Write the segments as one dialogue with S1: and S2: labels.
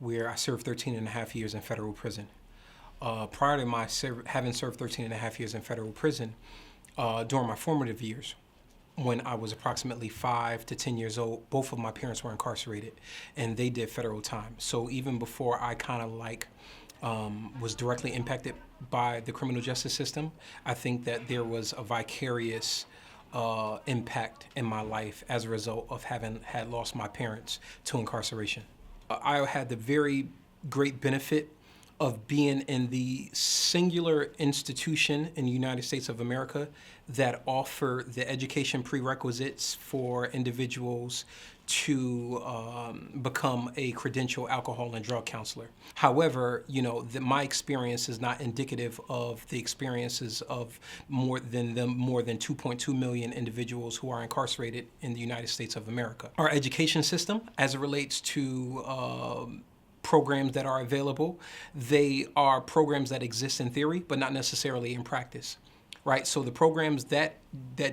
S1: where I served 13 and a half years in federal prison. Prior to my having served 13 and a half years in federal prison, during my formative years, when I was approximately 5 to 10 years old, both of my parents were incarcerated and they did federal time. So even before I kind of was directly impacted by the criminal justice system, I think that there was a vicarious impact in my life as a result of having had lost my parents to incarceration. I had the very great benefit of being in the singular institution in the United States of America that offer the education prerequisites for individuals to become a credentialed alcohol and drug counselor. However, my experience is not indicative of the experiences of more than 2.2 million individuals who are incarcerated in the United States of America. Our education system, as it relates to programs that are available, they are programs that exist in theory, but not necessarily in practice. Right, so the programs that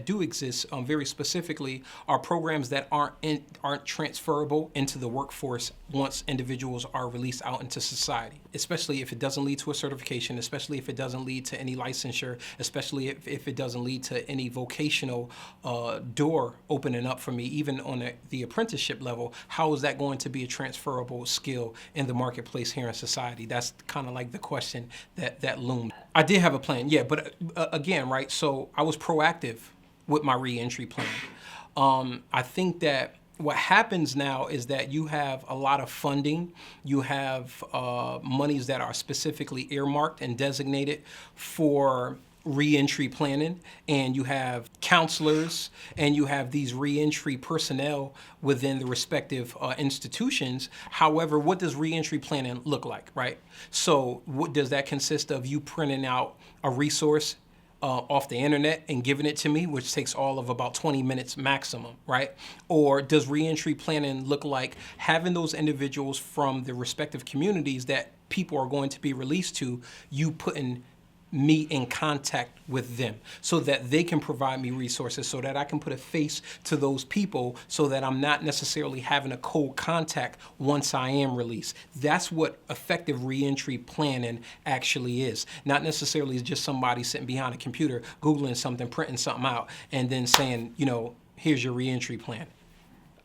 S1: do exist, very specifically, are programs that aren't transferable into the workforce once individuals are released out into society. Especially if it doesn't lead to a certification, especially if it doesn't lead to any licensure, especially if it doesn't lead to any vocational door opening up for me, even on the apprenticeship level. How is that going to be a transferable skill in the marketplace here in society? That's kind of like the question that loomed. I did have a plan, yeah, but again, right, so I was proactive with my reentry plan. I think that what happens now is that you have a lot of funding, you have monies that are specifically earmarked and designated for reentry planning, and you have counselors, and you have these reentry personnel within the respective institutions. However, what does reentry planning look like, right? So what does that consist of? You printing out a resource off the internet and giving it to me, which takes all of about 20 minutes maximum, right? Or does reentry planning look like having those individuals from the respective communities that people are going to be released to, you putting me in contact with them so that they can provide me resources, so that I can put a face to those people, so that I'm not necessarily having a cold contact once I am released. That's what effective reentry planning actually is. Not necessarily just somebody sitting behind a computer, Googling something, printing something out, and then saying, here's your reentry plan.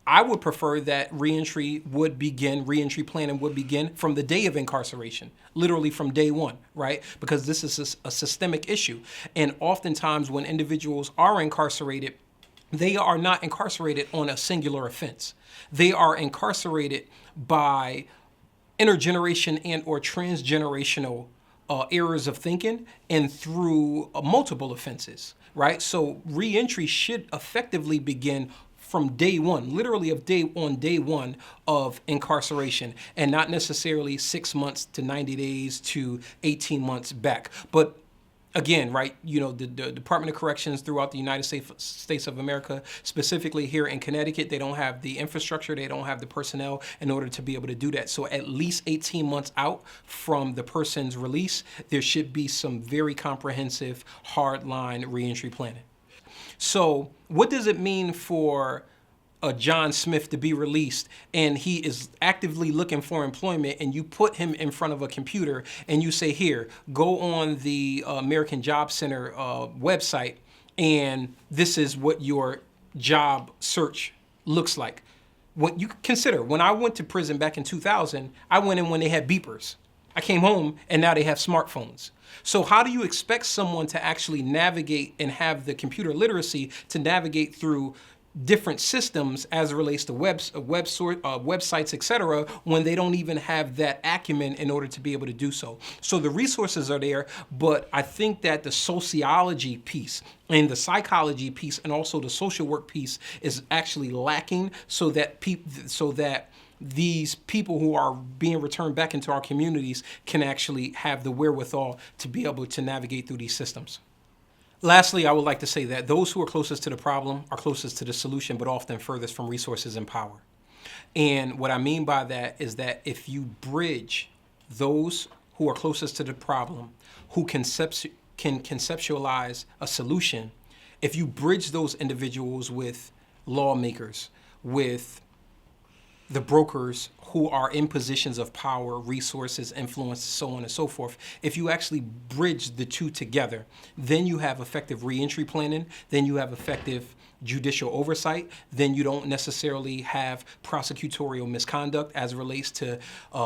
S1: I would prefer that reentry planning would begin from the day of incarceration, literally from day one, right? Because this is a systemic issue. And oftentimes when individuals are incarcerated, they are not incarcerated on a singular offense. They are incarcerated by intergeneration and or transgenerational errors of thinking and through multiple offenses, right? So reentry should effectively begin from day one, literally on day one of incarceration, and not necessarily 6 months to 90 days to 18 months back. But again, right, the Department of Corrections throughout the United States of America, specifically here in Connecticut, they don't have the infrastructure, they don't have the personnel in order to be able to do that. So at least 18 months out from the person's release, there should be some very comprehensive, hardline reentry planning. So what does it mean for John Smith to be released and he is actively looking for employment, and you put him in front of a computer and you say, here, go on the American Job Center website, and this is what your job search looks like? What you consider, when I went to prison back in 2000, I went in when they had beepers. I came home and now they have smartphones. So how do you expect someone to actually navigate and have the computer literacy to navigate through different systems as it relates to websites, etc., when they don't even have that acumen in order to be able to do so? So the resources are there, but I think that the sociology piece and the psychology piece and also the social work piece is actually lacking, so that these people who are being returned back into our communities can actually have the wherewithal to be able to navigate through these systems. Lastly, I would like to say that those who are closest to the problem are closest to the solution, but often furthest from resources and power. And what I mean by that is that if you bridge those who are closest to the problem, who can conceptualize a solution, if you bridge those individuals with lawmakers, with the brokers who are in positions of power, resources, influence, so on and so forth, if you actually bridge the two together, then you have effective reentry planning, then you have effective judicial oversight, then you don't necessarily have prosecutorial misconduct as it relates to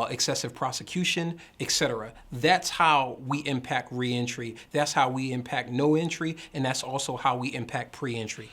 S1: excessive prosecution, etc. That's how we impact reentry. That's how we impact no entry, and that's also how we impact pre-entry.